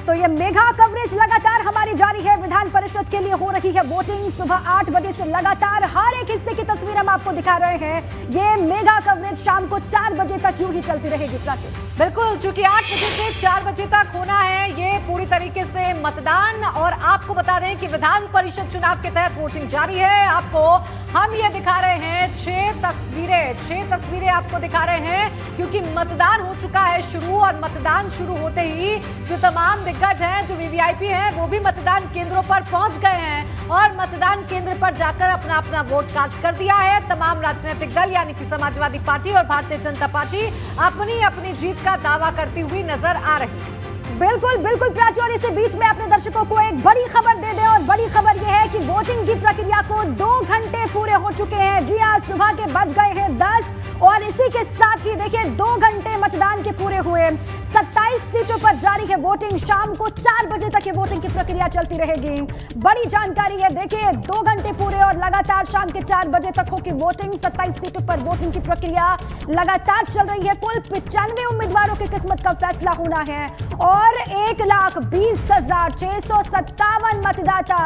तो ये mega coverage लगातार हमारी जारी है। विधान परिषद के लिए हो रही है वोटिंग। सुबह 8 बजे से लगातार हर एक हिस्से की तस्वीर हम आपको दिखा रहे हैं। ये मेगा कवरेज शाम को 4 बजे तक यूं ही चलती रहेगी। प्राची, बिल्कुल, चूंकि 8 बजे से 4 बजे तक होना है ये पूरी तरीके से मतदान। और आपको बता रहे हैं कि विधान परिषद चुनाव के तहत वोटिंग जारी है। आपको हम ये दिखा रहे हैं 6 तस्वीरें आपको दिखा रहे हैं, क्योंकि मतदान हो चुका है शुरू। और मतदान शुरू होते ही जो तमाम दिग्गज हैं, जो वीवीआईपी हैं, वो भी मतदान केंद्रों पर पहुंच गए हैं और मतदान केंद्र पर जाकर अपना अपना वोट कास्ट कर दिया है। तमाम राजनीतिक दल यानी कि समाजवादी पार्टी और भारतीय जनता पार्टी अपनी अपनी जीत का दावा करती हुई नजर आ रही है। बिल्कुल बिल्कुल प्राची, और इसी बीच में अपने दर्शकों को एक बड़ी खबर दे दें। और बड़ी खबर यह है कि वोटिंग की प्रक्रिया को 2 घंटे पूरे हो चुके हैं। जी हाँ, सुबह के बज गए हैं 10 और इसी के साथ ही देखिए 2 घंटे मतदान के पूरे हुए। 27 सीटों पर जारी है वोटिंग। शाम को 4 बजे तक ये वोटिंग की प्रक्रिया चलती रहेगी। बड़ी जानकारी है, देखिए 2 घंटे पूरे और लगातार शाम के 4 बजे तक होगी वोटिंग। 27 सीटों पर वोटिंग की प्रक्रिया लगातार चल रही है। कुल 95 उम्मीदवारों की किस्मत का फैसला होना है और 1,20,657 मतदाता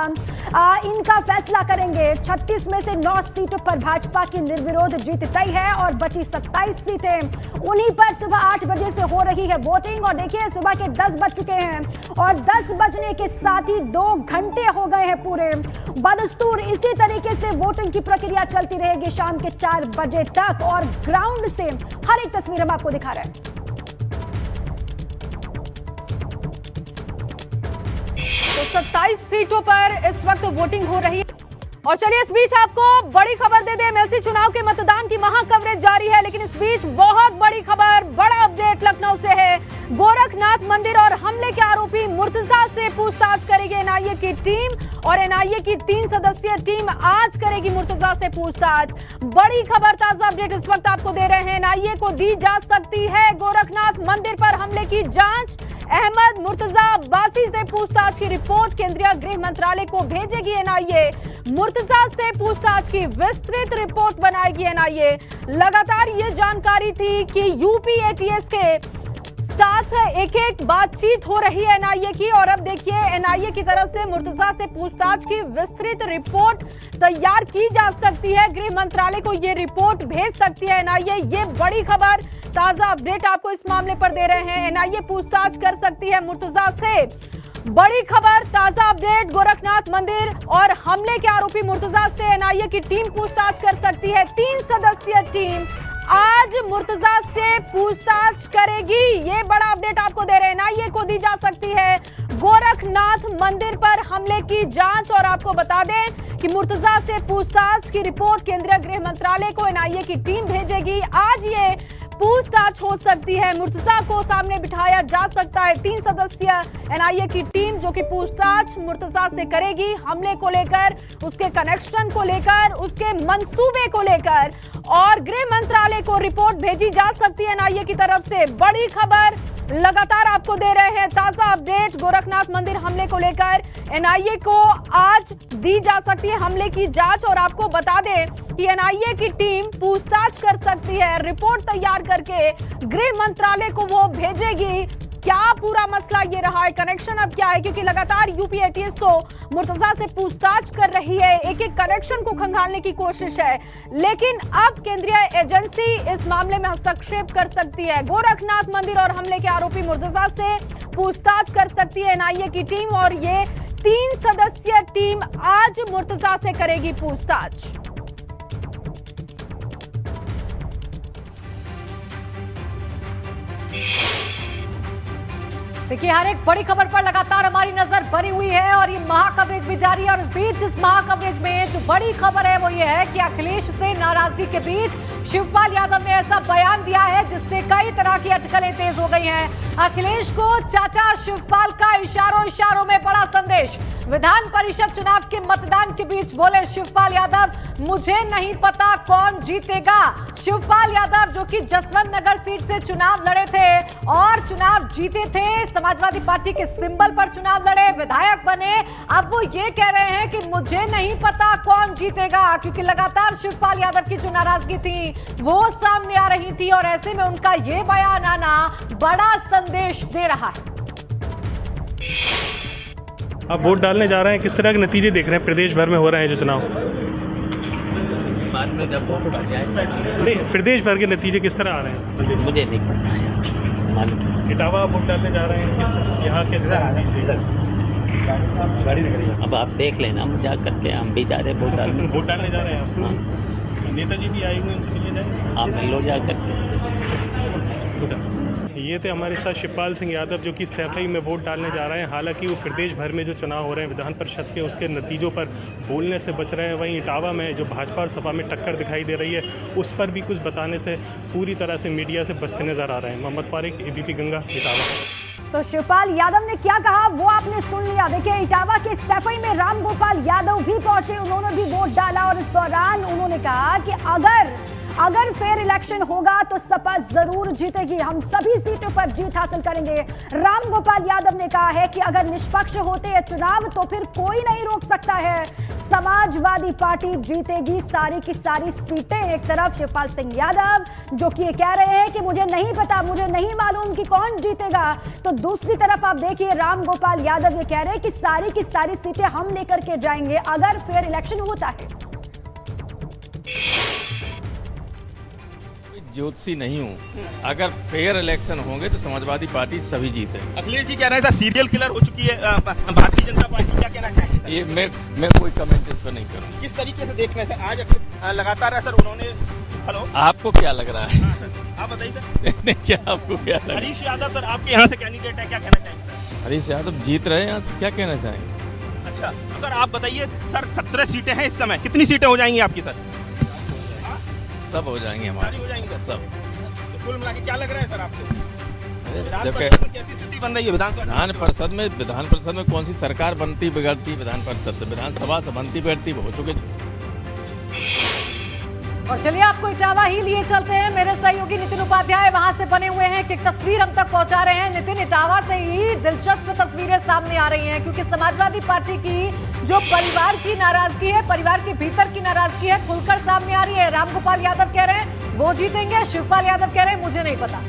इनका फैसला करेंगे। 36 में से 9 सीटों पर भाजपा की निर्विरोध जीत तय है और बची 27 सीटें उन्हीं पर सुबह 8 बजे से हो रही है वोटिंग। और देखिए सुबह के 10 बज चुके हैं और 10 बजने के साथ ही 2 घंटे हो गए हैं पूरे। बदस्तूर इसी तरीके से वोटिंग की प्रक्रिया चलती रहेगी शाम के 4 बजे तक। और ग्राउंड से हर एक तस्वीर हम आपको दिखा रहे हैं। तो 27 सीटों पर इस वक्त वोटिंग हो रही है। और चलिए इस बीच आपको बड़ी खबर दे दें। एमएलसी चुनाव के मतदान की महा कवरेज जारी है, लेकिन इस बीच बहुत बड़ी खबर, बड़ा अपडेट लखनऊ से है। गोरखनाथ मंदिर और हमले के आरोपी मुर्तजा से पूछताछ करेगी एनआईए की टीम। और एनआईए की 3 सदस्यीय टीम आज करेगी मुर्तजा से पूछताछ। बड़ी खबर, ताजा अपडेट इस वक्त आपको दे रहे हैं। एनआईए को दी जा सकती है गोरखनाथ मंदिर पर हमले की जांच। अहमद मुर्तजा अब्बासी से पूछताछ की रिपोर्ट केंद्रीय गृह मंत्रालय को भेजेगी एनआईए। मुर्तजा से पूछताछ की विस्तृत रिपोर्ट बनाएगी एनआईए। लगातार ये जानकारी थी कि यूपी एटीएस के साथ एक बातचीत हो रही है एनआईए की। और अब देखिए एनआईए की तरफ से मुर्तजा से पूछताछ की विस्तृत रिपोर्ट तैयार की जा सकती है। गृह मंत्रालय को ये रिपोर्ट भेज सकती है एनआईए। ये बड़ी खबर, ताजा अपडेट आपको इस मामले पर दे रहे हैं। एनआईए पूछताछ कर सकती है मुर्तजा से। बड़ी खबर, ताजा अपडेट, गोरखनाथ मंदिर और हमले के आरोपी मुर्तजा से एनआईए की टीम पूछताछ कर सकती है। 3 सदस्यीय टीम आज मुर्तजा से पूछताछ करेगी। ये बड़ा अपडेट आपको दे रहे हैं। एनआईए को दी जा सकती है गोरखनाथ मंदिर पर हमले की जांच। और आपको बता दें कि मुर्तजा से पूछताछ की रिपोर्ट केंद्रीय गृह मंत्रालय को एनआईए की टीम भेजेगी। आज ये पूछताछ हो सकती है, मुर्तजा को सामने बिठाया जा सकता है। 3 सदस्यीय एनआईए की टीम जो कि पूछताछ मुर्तजा से करेगी, हमले को लेकर, उसके कनेक्शन को लेकर, उसके मंसूबे को लेकर। और गृह मंत्रालय को रिपोर्ट भेजी जा सकती है एनआईए की तरफ से। बड़ी खबर लगातार आपको दे रहे हैं, ताजा अपडेट गोरखनाथ मंदिर हमले को लेकर एनआईए को आज दी जा सकती है हमले की जांच। और आपको बता दें कि एनआईए की टीम पूछताछ कर सकती है, रिपोर्ट तैयार करके गृह मंत्रालय को वो भेजेगी। क्या पूरा मसला ये रहा है, कनेक्शन अब क्या है, क्योंकि लगातार यूपी एटीएस तो मुर्तजा से पूछताछ कर रही है, एक एक कनेक्शन को खंगालने की कोशिश है। लेकिन अब केंद्रीय एजेंसी इस मामले में हस्तक्षेप कर सकती है। गोरखनाथ मंदिर और हमले के आरोपी मुर्तजा से पूछताछ कर सकती है एनआईए की टीम। और ये 3 सदस्यीय टीम आज मुर्तजा से करेगी पूछताछ। देखिए हर एक बड़ी खबर पर लगातार हमारी नजर बनी हुई है और ये महा कवरेज भी जारी है। और इस बीच इस महा कवरेज में जो बड़ी खबर है वो ये है कि अखिलेश से नाराजगी के बीच शिवपाल यादव ने ऐसा बयान दिया है जिससे कई तरह की अटकलें तेज हो गई हैं। अखिलेश को चाचा शिवपाल का इशारों में बड़ा संदेश। विधान परिषद चुनाव के मतदान के बीच बोले शिवपाल यादव, मुझे नहीं पता कौन जीतेगा। शिवपाल यादव जो कि जसवंत नगर सीट से चुनाव लड़े थे और चुनाव जीते थे, समाजवादी पार्टी के सिंबल पर चुनाव लड़े, विधायक बने। अब वो ये कह रहे हैं कि मुझे नहीं पता कौन जीतेगा, क्योंकि लगातार शिवपाल यादव की जो नाराजगी थी वो सामने आ रही थी और ऐसे में उनका ये बयान आना बड़ा संदेश दे रहा है। आप वोट डालने जा रहे हैं, किस तरह के नतीजे देख रहे हैं प्रदेश भर में हो रहे हैं जो चुनाव? बाद में जब वोट आ जाए नहीं, प्रदेश भर के नतीजे किस तरह आ रहे हैं? मुझे नहीं पता है मालूम। इटावा वोट डालने जा रहे हैं, किस तरह यहाँ के अब आप देख लेना, हम जा करके हम भी जा रहे वोट डालने। वोट डालने जा रहे हैं आप? हाँ, नेताजी भी आए हुए, उनसे मिलने जाएंगे? आप मिल लो जा करके। ये थे हमारे साथ शिवपाल सिंह यादव जो कि सैफई में वोट डालने जा रहे हैं। हालांकि वो प्रदेश भर में जो चुनाव हो रहे हैं विधान परिषद के, उसके नतीजों पर बोलने से बच रहे हैं। वहीं इटावा में जो भाजपा और सपा में टक्कर दिखाई दे रही है, उस पर भी कुछ बताने से पूरी तरह से मीडिया से बचते नजर आ रहे हैं। मोहम्मद फारिक, एबीपी गंगा, इटावा। तो शिवपाल यादव ने क्या कहा वो आपने सुन लिया। देखिए, इटावा के सैफई में रामगोपाल यादव भी पहुंचे, उन्होंने भी वोट डाला और इस दौरान उन्होंने कहा कि अगर फेयर इलेक्शन होगा तो सपा जरूर जीतेगी, हम सभी सीटों पर जीत हासिल करेंगे। रामगोपाल यादव ने कहा है कि अगर निष्पक्ष होते हैं चुनाव तो फिर कोई नहीं रोक सकता है, समाजवादी पार्टी जीतेगी सारी की सारी सीटें। एक तरफ शिवपाल सिंह यादव जो कि ये कह रहे हैं कि मुझे नहीं पता, मुझे नहीं मालूम कि कौन जीतेगा, तो दूसरी तरफ आप देखिए रामगोपाल यादव ये कह रहे हैं कि सारी की सारी सीटें हम लेकर के जाएंगे अगर फेयर इलेक्शन होता है। ज्योतिषी नहीं हूँ, अगर फेयर इलेक्शन होंगे तो समाजवादी पार्टी सभी जीतेगी। अखिलेश जी कह रहे हैं सर सीरियल किलर हो चुकी है भारतीय जनता पार्टी, क्या कहना चाहेंगे? ये मैं कोई कमेंट इस पर नहीं करूँगा। किस तरीके से देख रहे हैं सर आज लगातार है सर उन्होंने? हेलो, आपको क्या लग रहा है? आप बताइए सर। क्या आपको क्या लग रहा है? हरीश यादव सर आपके यहाँ से कैंडिडेट है, क्या कहना चाहेंगे? हरीश यादव जीत रहे हैं यहाँ से, क्या कहना चाहेंगे? अच्छा तो सर आप बताइए सर, 17 सीटें हैं इस समय, कितनी सीटें हो जाएंगी आपकी सर? सब हो जाएंगे सारी हमारे, हो जाएंगी सर। सब। तो कुल मिला के क्या लग रहा है सर आपको? विधान जब परिषद में कैसी स्थिति बन रही है? विधान परिषद में कौन सी सरकार बनती बिगड़ती? विधान परिषद से, विधानसभा से बनती बिगड़ती हो चुके। और चलिए आपको इटावा ही लिए चलते हैं। मेरे सहयोगी नितिन उपाध्याय वहां से बने हुए हैं कि तस्वीर हम तक पहुंचा रहे हैं। नितिन, इटावा से ही दिलचस्प तस्वीरें सामने आ रही हैं क्योंकि समाजवादी पार्टी की जो परिवार की नाराजगी है, परिवार के भीतर की नाराजगी है, खुलकर सामने आ रही है। रामगोपाल यादव कह रहे हैं वो जीतेंगे, शिवपाल यादव कह रहे हैं मुझे नहीं पता।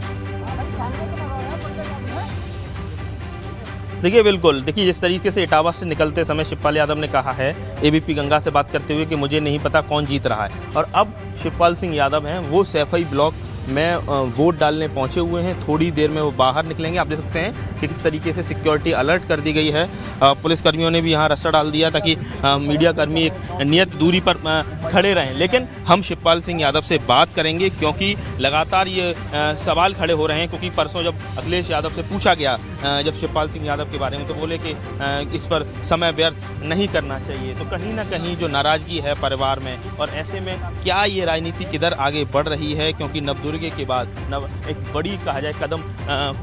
देखिए बिल्कुल, देखिए जिस तरीके से इटावा से निकलते समय शिवपाल यादव ने कहा है एबीपी गंगा से बात करते हुए कि मुझे नहीं पता कौन जीत रहा है, और अब शिवपाल सिंह यादव हैं वो सैफई ब्लॉक में वोट डालने पहुंचे हुए हैं। थोड़ी देर में वो बाहर निकलेंगे। आप देख सकते हैं कि किस तरीके से सिक्योरिटी अलर्ट कर दी गई है। पुलिसकर्मियों ने भी यहाँ रास्ता डाल दिया ताकि मीडिया कर्मी एक नियत दूरी पर खड़े रहें। लेकिन हम शिवपाल सिंह यादव से बात करेंगे क्योंकि लगातार ये सवाल खड़े हो रहे हैं, क्योंकि परसों जब अखिलेश यादव से पूछा गया जब शिवपाल सिंह यादव के बारे में, तो बोले कि इस पर समय व्यर्थ नहीं करना चाहिए। तो कहीं ना कहीं जो नाराज़गी है परिवार में, और ऐसे में क्या ये राजनीति किधर आगे बढ़ रही है, क्योंकि नवदुर्गे के बाद एक बड़ी कहा जाए कदम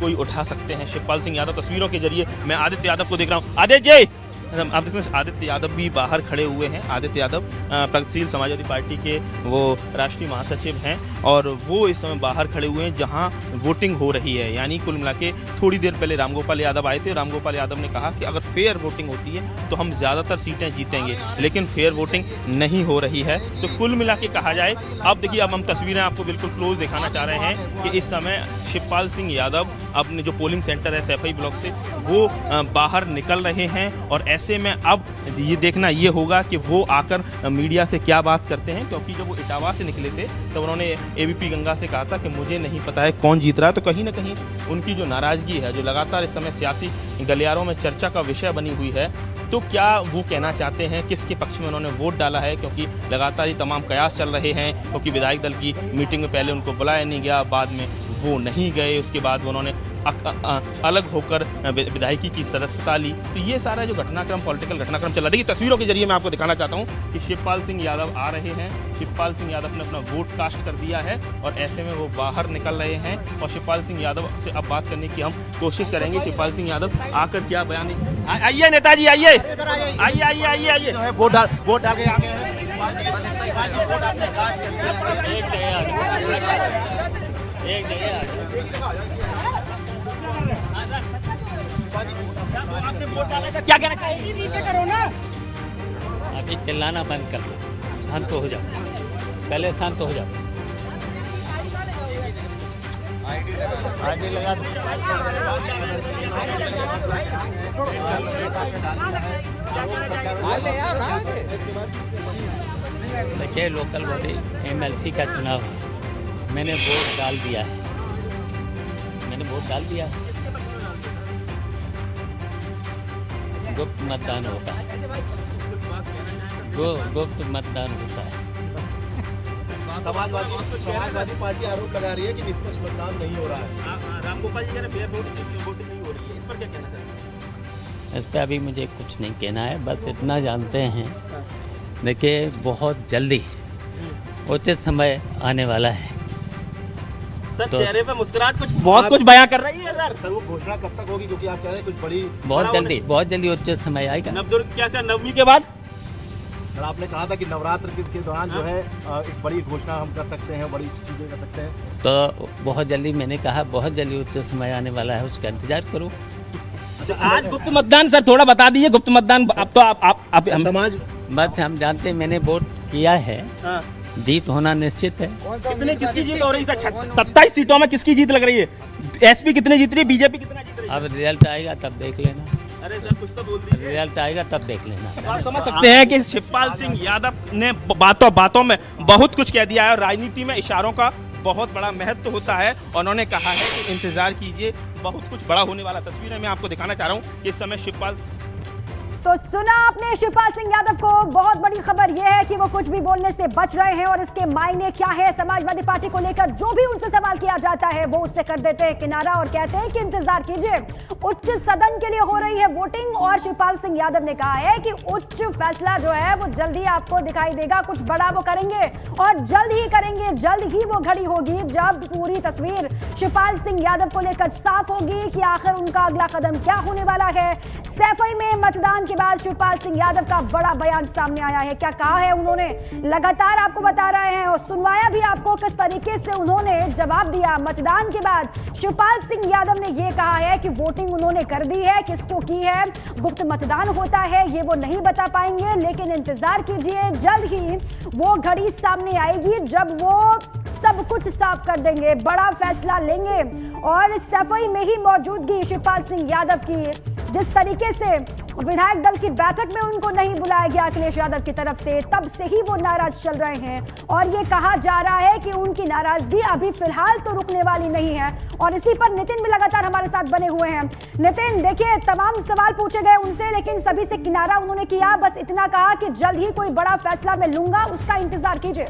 कोई उठा सकते हैं शिवपाल सिंह यादव। तस्वीरों के जरिए मैं आदित्य यादव को देख रहा हूँ। आदित्य जी, आप देखते हैं आदित्य यादव भी बाहर खड़े हुए हैं। आदित्य यादव प्रगतिशील समाजवादी पार्टी के वो राष्ट्रीय महासचिव हैं और वो इस समय बाहर खड़े हुए हैं जहां वोटिंग हो रही है। यानी कुल मिला के थोड़ी देर पहले रामगोपाल यादव आए थे। रामगोपाल यादव ने कहा कि अगर फेयर वोटिंग होती है तो हम ज़्यादातर सीटें जीतेंगे, लेकिन फेयर वोटिंग नहीं हो रही है। तो कुल मिला के कहा जाए, अब देखिए, अब हम तस्वीरें आपको बिल्कुल क्लोज दिखाना चाह रहे हैं कि इस समय शिवपाल सिंह यादव अपने जो पोलिंग सेंटर है सैफई ब्लॉक से, वो बाहर निकल रहे हैं। और ऐसे में अब ये देखना ये होगा कि वो आकर मीडिया से क्या बात करते हैं, क्योंकि जब वो इटावा से निकले थे तो उन्होंने एबीपी गंगा से कहा था कि मुझे नहीं पता है कौन जीत रहा है। तो कहीं ना कहीं उनकी जो नाराज़गी है, जो लगातार इस समय सियासी गलियारों में चर्चा का विषय बनी हुई है, तो क्या वो कहना चाहते हैं, किसके पक्ष में उन्होंने वोट डाला है, क्योंकि लगातार ही तमाम कयास चल रहे हैं। क्योंकि विधायक दल की मीटिंग में पहले उनको बुलाया नहीं गया, बाद में वो नहीं गए, उसके बाद उन्होंने अलग होकर विधायकी की सदस्यता ली। तो ये सारा जो घटनाक्रम, पॉलिटिकल घटनाक्रम चल रहा है, देखिए तस्वीरों के जरिए मैं आपको दिखाना चाहता हूँ कि शिवपाल सिंह यादव आ रहे हैं। शिवपाल सिंह यादव ने अपना वोट कास्ट कर दिया है और ऐसे में वो बाहर निकल रहे हैं। और शिवपाल सिंह यादव से अब बात करने की हम कोशिश करेंगे। शिवपाल सिंह यादव आकर क्या बयान, आइए नेताजी, आइए आइए आइए आइए आइए, वोट डाल के आगे हैं। आपने वोट डाला था, क्या कहना चाहिए? नीचे करो ना। अभी चिल्लाना बंद कर दो, शांत हो जाओ, पहले शांत हो जाओ। आईडी लगा देखिए, लोकल बॉडी MLC का चुनाव है, मैंने वोट डाल दिया है, गुप्त मतदान होता है, गुप्त मतदान होता है। समाजवादी पार्टी आरोप लगा रही है कि निष्पक्ष मतदान नहीं हो रहा है। रामगोपाल जी कह रहे हैं वोटिंग नहीं हो रही है, इस पर क्या कहना चाहते हैं? इस पर अभी मुझे कुछ नहीं कहना है, बस इतना जानते हैं, देखिए बहुत जल्दी उचित समय आने वाला है। सर तो चेहरे पे मुस्कुराहट बहुत कुछ बयां कर रही है सर। वो घोषणा कब तक होगी, क्योंकि आप कह रहे हैं कुछ बड़ी बहुत जल्दी उचित समय आएगा। नवदुर्ग क्या नवमी के बाद? सर आपने कहा था कि नवरात्र के दौरान जो है एक बड़ी घोषणा हम कर सकते हैं, बड़ी चीजें कर सकते हैं। तो बहुत जल्दी, मैंने कहा बहुत जल्दी उचित समय आने वाला है, उसका इंतजार करो। अच्छा, आज गुप्त मतदान सर थोड़ा बता दीजिए, गुप्त मतदान अब तो आप समाज बस हम जानते हैं, मैंने वोट किया है, जीत होना निश्चित है। कितने किसकी जीत हो रही है सर? 27 सीटों में किसकी जीत लग रही है? एसपी कितने जीत रही है, बीजेपी कितना जीत रही है? अब रिजल्ट आएगा तब देख लेना। अरे सर कुछ तो बोल दीजिए। रिजल्ट आएगा तब देख लेना। आप समझ सकते हैं कि शिवपाल सिंह यादव ने बातों में बहुत कुछ कह दिया है और राजनीति में इशारों का बहुत बड़ा महत्व होता है। उन्होंने कहा है कि इंतजार कीजिए, बहुत कुछ बड़ा होने वाला। तस्वीरें मैं आपको दिखाना चाह रहा हूँ कि इस समय शिवपाल तो सुना आपने शिवपाल सिंह यादव को। बहुत बड़ी खबर यह है कि वो कुछ भी बोलने से बच रहे हैं और इसके मायने क्या है। समाजवादी पार्टी को लेकर जो भी उनसे सवाल किया जाता है वो उससे कर देते हैं किनारा और कहते हैं कि इंतजार कीजिए, उच्च सदन के लिए हो रही है वोटिंग। और शिवपाल सिंह यादव ने कहा है कि उच्च फैसला जो है वो जल्द ही आपको दिखाई देगा, कुछ बड़ा वो करेंगे और जल्द ही करेंगे। जल्द ही वो घड़ी होगी जब पूरी तस्वीर शिवपाल सिंह यादव को लेकर साफ होगी कि आखिर उनका अगला कदम क्या होने वाला है। सैफई में मतदान के बाद शिवपाल सिंह यादव का बड़ा बयान सामने आया है। क्या कहा है उन्होंने, लगातार आपको बता रहे हैं और सुनवाया भी आपको किस तरीके से उन्होंने जवाब दिया। मतदान के बाद शिवपाल सिंह यादव ने यह कहा है कि वोटिंग उन्होंने कर दी है, किसको की है, गुप्त मतदान होता है ये वो नहीं बता पाएंगे, लेकिन इंतजार कीजिए, जल्द ही वो घड़ी सामने आएगी जब वो सब कुछ साफ कर देंगे, बड़ा फैसला लेंगे। और सफाई में ही मौजूदगी शिवपाल सिंह यादव की, जिस तरीके से विधायक दल की बैठक में उनको नहीं बुलाया गया अखिलेश यादव की तरफ से, तब से ही वो नाराज चल रहे हैं। और ये कहा जा रहा है कि उनकी नाराजगी अभी फिलहाल तो रुकने वाली नहीं है। और इसी पर नितिन भी लगातार हमारे साथ बने हुए हैं। नितिन, देखिए तमाम सवाल पूछे गए उनसे, लेकिन सभी से किनारा उन्होंने किया, बस इतना कहा कि जल्द ही कोई बड़ा फैसला मैं लूंगा, उसका इंतजार कीजिए।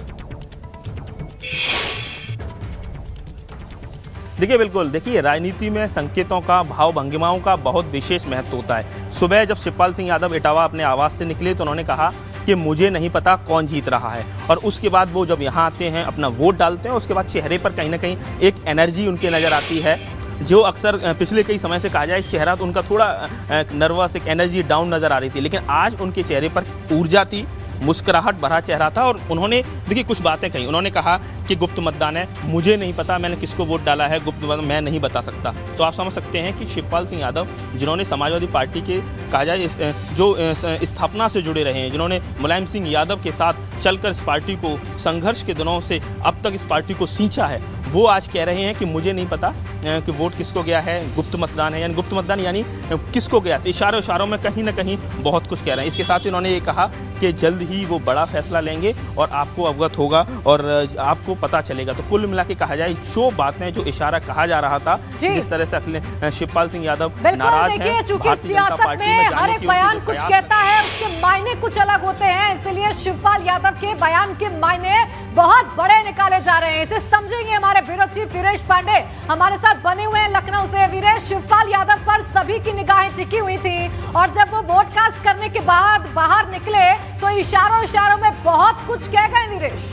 देखिए बिल्कुल, देखिए राजनीति में संकेतों का, भाव भंगिमाओं का बहुत विशेष महत्व होता है। सुबह जब शिवपाल सिंह यादव इटावा अपने आवास से निकले तो उन्होंने कहा कि मुझे नहीं पता कौन जीत रहा है। और उसके बाद वो जब यहाँ आते हैं, अपना वोट डालते हैं, उसके बाद चेहरे पर कहीं ना कहीं एक एनर्जी उनके नज़र आती है, जो अक्सर पिछले कई समय से कहा जाए चेहरा तो उनका थोड़ा नर्वस, एक एनर्जी डाउन नज़र आ रही थी, लेकिन आज उनके चेहरे पर ऊर्जा थी, मुस्कुराहट भरा चेहरा था। और उन्होंने देखिए कुछ बातें कही। उन्होंने कहा कि गुप्त मतदान है, मुझे नहीं पता मैंने किसको वोट डाला है, गुप्त मतदान मैं नहीं बता सकता। तो आप समझ सकते हैं कि शिवपाल सिंह यादव, जिन्होंने समाजवादी पार्टी के कहा जाए जो स्थापना से जुड़े रहे हैं, जिन्होंने मुलायम सिंह यादव के साथ चलकर इस पार्टी को संघर्ष के दिनों से अब तक इस पार्टी को सींचा है, वो आज कह रहे हैं कि मुझे नहीं पता कि वोट किसको गया है, गुप्त मतदान है। यानी गुप्त मतदान यानी किसको गया, तो इशारों में कहीं ना कहीं बहुत कुछ कह रहे हैं। इसके साथ ही उन्होंने ये कहा कि जल्द ही वो बड़ा फैसला लेंगे और आपको अवगत होगा और आपको पता चलेगा। तो कुल मिला के कहा जाए जो बातें, जो इशारा कहा जा रहा था, जिस तरह से शिवपाल सिंह यादव नाराज हैं, चूंकि सियासत में हर एक बयान कुछ कहता है, उसके मायने कुछ अलग होते हैं, इसलिए शिवपाल यादव के बयान के मायने बहुत बड़े निकाले जा रहे हैं। इसे समझेंगे हमारे ब्यूरो चीफ वीरेश पांडे हमारे साथ बने हुए हैं लखनऊ से। वीरेश, शिवपाल यादव पर सभी की निगाहें टिकी हुई थी और जब वो वोट कास्ट करने के बाद बाहर निकले तो इशारों में बहुत कुछ कह गए। वीरेश,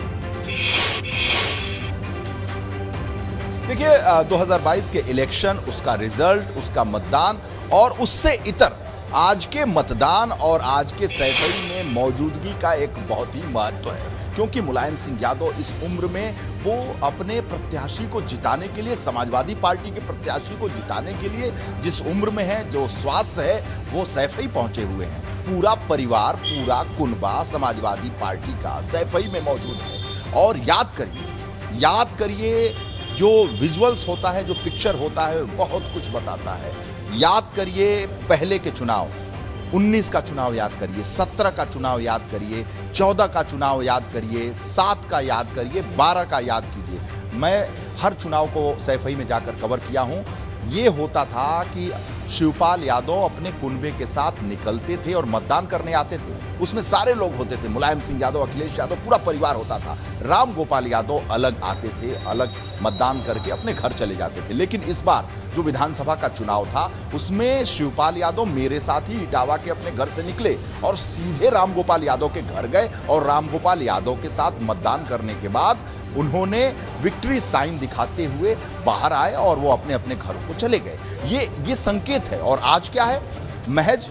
देखिए 2022 के इलेक्शन, उसका रिजल्ट, उसका मतदान और उससे इतर आज के मतदान और आज के सैफई में मौजूदगी का एक बहुत ही महत्व है, क्योंकि मुलायम सिंह यादव इस उम्र में वो अपने प्रत्याशी को जिताने के लिए, समाजवादी पार्टी के प्रत्याशी को जिताने के लिए जिस उम्र में है, जो स्वास्थ्य है, वो सैफई पहुंचे हुए हैं। पूरा परिवार, पूरा कुनबा समाजवादी पार्टी का सैफई में मौजूद है। और याद करिए जो विजुअल्स होता है, जो पिक्चर होता है, बहुत कुछ बताता है। याद करिए पहले के चुनाव, 19 का चुनाव याद करिए, 17 का चुनाव याद करिए, 14 का चुनाव याद करिए, 7 का याद करिए, 12 का याद कीजिए। मैं हर चुनाव को सैफई में जाकर कवर किया हूं। ये होता था कि शिवपाल यादव अपने कुनबे के साथ निकलते थे और मतदान करने आते थे। उसमें सारे लोग होते थे, मुलायम सिंह यादव, अखिलेश यादव, पूरा परिवार होता था। राम गोपाल यादव अलग आते थे, अलग मतदान करके अपने घर चले जाते थे। लेकिन इस बार जो विधानसभा का चुनाव था उसमें शिवपाल यादव मेरे साथ ही इटावा के अपने घर से निकले और सीधे राम गोपाल यादव के घर गए और राम गोपाल यादव के साथ मतदान करने के बाद उन्होंने विक्ट्री साइन दिखाते हुए बाहर आए और वो अपने अपने घर को चले गए। ये संकेत है। और आज क्या है, महज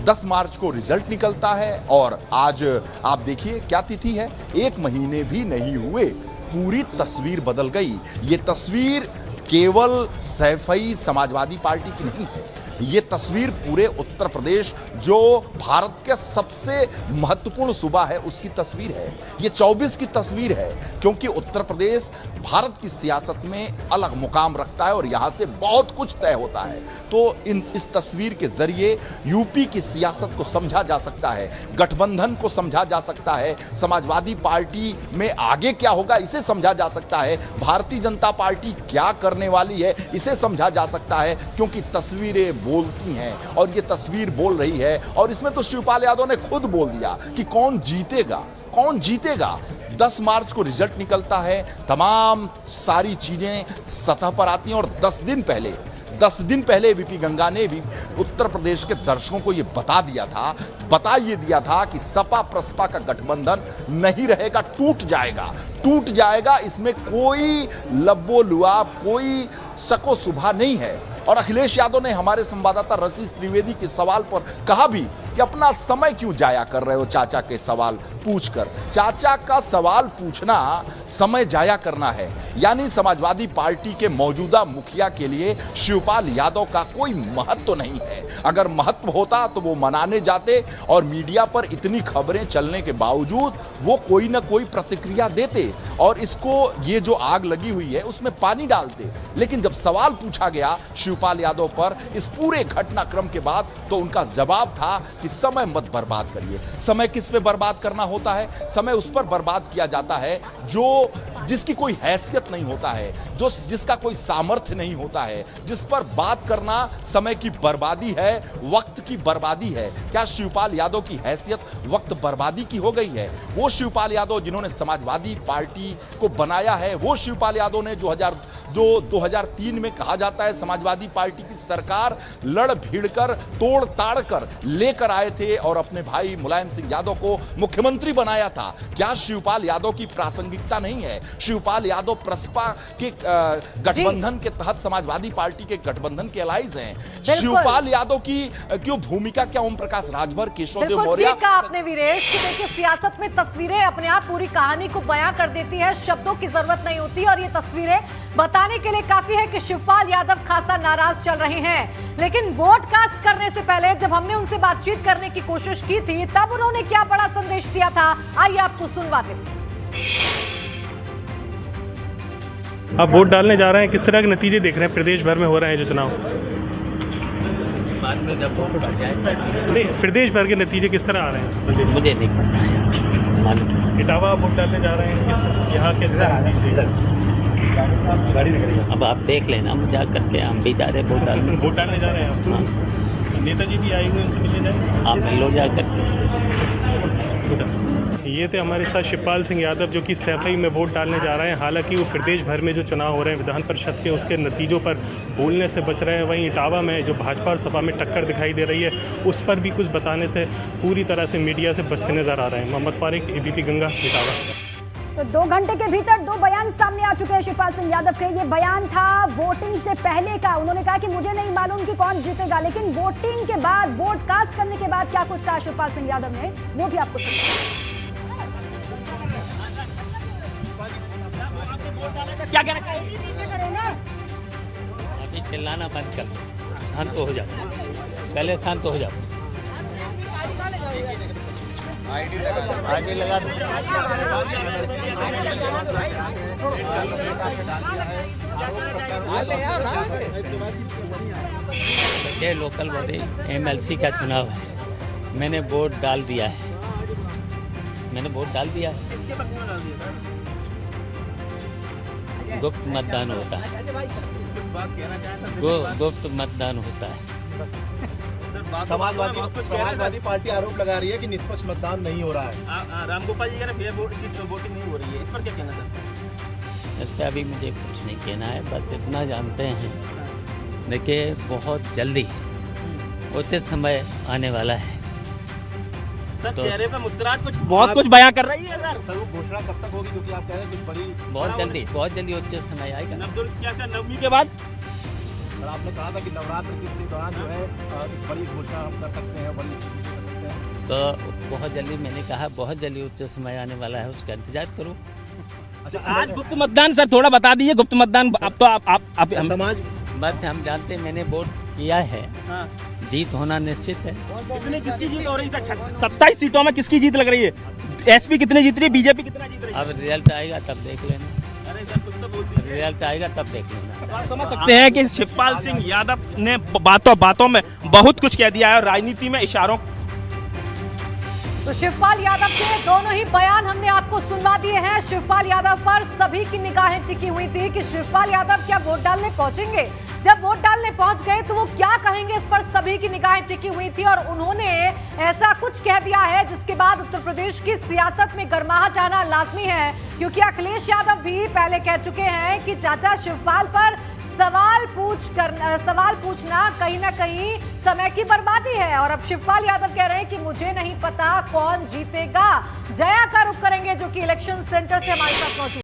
10 मार्च को रिजल्ट निकलता है और आज आप देखिए क्या तिथि है, 1 महीने भी नहीं हुए पूरी तस्वीर बदल गई। ये तस्वीर केवल सैफई समाजवादी पार्टी की नहीं है, ये तस्वीर पूरे उत्तर प्रदेश जो भारत के सबसे महत्वपूर्ण सूबा है उसकी तस्वीर है। ये 24 की तस्वीर है, क्योंकि उत्तर प्रदेश भारत की सियासत में अलग मुकाम रखता है और यहाँ से बहुत कुछ तय होता है। तो इस तस्वीर के जरिए यूपी की सियासत को समझा जा सकता है, गठबंधन को समझा जा सकता है, समाजवादी पार्टी में आगे क्या होगा इसे समझा जा सकता है, भारतीय जनता पार्टी क्या करने वाली है इसे समझा जा सकता है, क्योंकि तस्वीरें बोलती हैं और ये तस्वीर बोल रही है। और इसमें तो शिवपाल यादव ने खुद बोल दिया कि कौन जीतेगा। 10 मार्च को रिजल्ट निकलता है, तमाम सारी चीजें सतह पर आती हैं और 10 दिन पहले एबीपी गंगा ने भी उत्तर प्रदेश के दर्शकों को ये बता दिया था कि सपा प्रसपा का गठबंधन नहीं रहेगा, टूट जाएगा। इसमें कोई लब्बो लुआब, कोई शको शुबा नहीं है। और अखिलेश यादव ने हमारे संवाददाता रशीद त्रिवेदी के सवाल पर कहा भी कि अपना समय क्यों जाया कर रहे हो चाचा के सवाल पूछकर। चाचा का सवाल पूछना समय जाया करना है, यानी समाजवादी पार्टी के मौजूदा मुखिया के लिए शिवपाल यादव का कोई महत्व नहीं है। अगर महत्व होता तो वो मनाने जाते और मीडिया पर इतनी खबरें चलने के बावजूद वो कोई ना कोई प्रतिक्रिया देते और इसको ये जो आग लगी हुई है उसमें पानी डालते। लेकिन जब सवाल पूछा गया शिवपाल यादव पर इस पूरे घटनाक्रम के बाद तो उनका जवाब था कि समय मत बर्बाद करिए। समय किस पे बर्बाद करना होता है? समय उस पर बर्बाद किया जाता है जिसकी कोई हैसियत नहीं होता है, जिसका कोई सामर्थ्य नहीं होता है, जिस पर बात करना समय की बर्बादी है, वक्त की बर्बादी है। क्या शिवपाल यादव की हैसियत वक्त बर्बादी की हो गई है? वो शिवपाल यादव जिन्होंने समाजवादी पार्टी को बनाया है, वो शिवपाल यादव ने जो 2003 में कहा जाता है समाजवादी पार्टी की सरकार लड़ भिड़ कर तोड़ ताड़ कर लेकर आए थे और अपने भाई मुलायम सिंह यादव को मुख्यमंत्री बनाया था। क्या शिवपाल यादव की प्रासंगिकता नहीं है? शिवपाल यादव प्रसपा के गठबंधन के तहत समाजवादी पार्टी के गठबंधन के अलाइज हैं। शिवपाल यादव की क्यों भूमिका क्या ओम प्रकाश राजभर, केशवदेव मौर्य? आपने वीरेश देखिए, सियासत में तस्वीरें अपने आप पूरी कहानी को बयां कर देती है, शब्दों की जरूरत नहीं होती और ये तस्वीरें बताने के लिए काफी है कि शिवपाल यादव खासा नाराज चल रहे हैं। लेकिन वोट कास्ट करने से पहले जब हमने उनसे बातचीत करने की कोशिश की थी तब उन्होंने क्या बड़ा संदेश दिया था, आइए आपको सुनवाते हैं। आप वोट डालने जा रहे हैं, किस तरह के नतीजे देख रहे हैं? प्रदेश भर में हो रहे हैं जो चुनाव, नहीं प्रदेश भर के नतीजे किस तरह आ रहे हैं? मुझे नहीं पता। इटावा वोट डालने जा रहे हैं, किस तरह यहाँ के अब आप देख लेना, हम जा करके हम भी जा रहे वोट डालने जा रहे हैं। हाँ। नेताजी भी आए हुए, उनसे मिलने जाए, आप मिलो जा करके। ये थे हमारे साथ शिवपाल सिंह यादव जो कि सैफई में वोट डालने जा रहे हैं। हालांकि वो प्रदेश भर में जो चुनाव हो रहे हैं विधान परिषद के, उसके नतीजों पर बोलने से बच रहे हैं। वहीं इटावा में जो भाजपा और सपा में टक्कर दिखाई दे रही है उस पर भी कुछ बताने से पूरी तरह से मीडिया से बचते नजर आ रहे हैं। मोहम्मद फारिक, एबीपी गंगा, इटावा। तो 2 घंटे के भीतर 2 बयान सामने आ चुके हैं शिवपाल सिंह यादव के। ये बयान था वोटिंग से पहले का। उन्होंने कहा कि मुझे नहीं मालूम कि कौन जीतेगा, लेकिन वोटिंग के बाद, वोट कास्ट करने के बाद क्या कुछ कहा शिवपाल सिंह यादव ने, वो भी आपको क्या कहना? अभी चिल्लाना बंद कर, शांत हो जाओ, पहले शांत हो जाओ। आईडी लगा दो। ये लोकल बॉडी एमएलसी का चुनाव है, मैंने वोट डाल दिया है, मैंने वोट डाल दिया है। किसके पक्ष में डाल दिया? गुप्त मतदान होता है, बात कहना चाहता गुप्त मतदान होता है। समाजवादी पार्टी आरोप लगा रही है कि निष्पक्ष मतदान नहीं हो रहा है। रामगोपाल जी कह रहे हैं वोटिंग नहीं हो रही है, इस पर क्या कहना चाहते हैं? इस पर अभी मुझे कुछ नहीं कहना है, बस इतना जानते हैं देखिए बहुत जल्दी उचित समय आने वाला है। सर तो चेहरे पे मुस्कुराहट बहुत कुछ बयां कर रही है सर। सर वो घोषणा कब तक होगी, क्योंकि आप कह रहे हैं कुछ बड़ी, बहुत जल्दी उचित समय आएगा। क्या नवमी के बाद? सर आपने कहा था कि नवरात्र के दौरान जो है एक बड़ी घोषणा हम कर सकते हैं, बड़ी चीजें कर सकते हैं। तो बहुत जल्दी मैंने कहा बहुत जल्दी उचित समय आने वाला है, उसका इंतजार करो। अच्छा आज गुप्त मतदान सर थोड़ा बता दीजिए, गुप्त मतदान अब तो आप समाज बस हम जानते हैं मैंने वोट किया है, जीत होना निश्चित है। कितने किसकी जीत हो रही है सर? 27 सीटों में किसकी जीत लग रही है? एसपी कितने जीत रही है, बीजेपी कितना जीत रही है? अब रिजल्ट आएगा तब देख लेना, अरे सर कुछ तो बोल दीजिए। रिजल्ट आएगा तब देख लेना। आप समझ सकते हैं कि शिवपाल सिंह यादव ने बातों में बहुत कुछ कह दिया है और राजनीति में इशारों। तो शिवपाल यादव के दोनों ही बयान हमने आपको सुनवा दिए हैं। शिवपाल यादव पर सभी की निगाहें टिकी हुई थी कि शिवपाल यादव क्या वोट डालने पहुंचेंगे। जब वोट डालने पहुंच गए तो वो क्या कहेंगे, इस पर सभी की निगाहें टिकी हुई थी और उन्होंने ऐसा कुछ कह दिया है जिसके बाद उत्तर प्रदेश की सियासत में गर्माहट आना लाजमी है, क्योंकि अखिलेश यादव भी पहले कह चुके हैं कि चाचा शिवपाल पर सवाल पूछना कहीं ना कहीं समय की बर्बादी है। और अब शिवपाल यादव कह रहे हैं कि मुझे नहीं पता कौन जीतेगा। जया का रुख करेंगे जो कि इलेक्शन सेंटर से हमारे साथ मौजूद